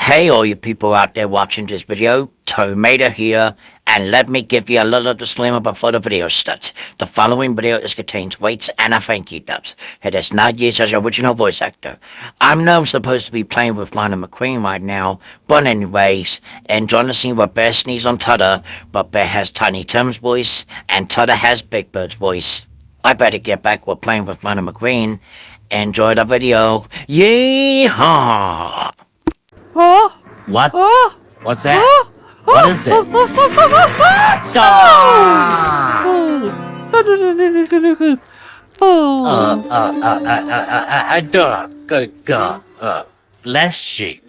Hey, all you people out there watching this video, Tomato here, and let me give you a little disclaimer before the video starts. The following video is contains weights and a thank you dubs. It is not used as original voice actor. I'm now supposed to be playing with Lana McQueen right now, but anyways, enjoy the scene where Bear sneezes on Tutter, but Bear has Tiny Tim's voice, and Tutter has Big Bird's voice. I better get back with playing with Lana McQueen. Enjoy the video. Yeehaw! Huh? What? Huh? What's that? Huh? What is it? Ah! Oh. Good God. Bless you.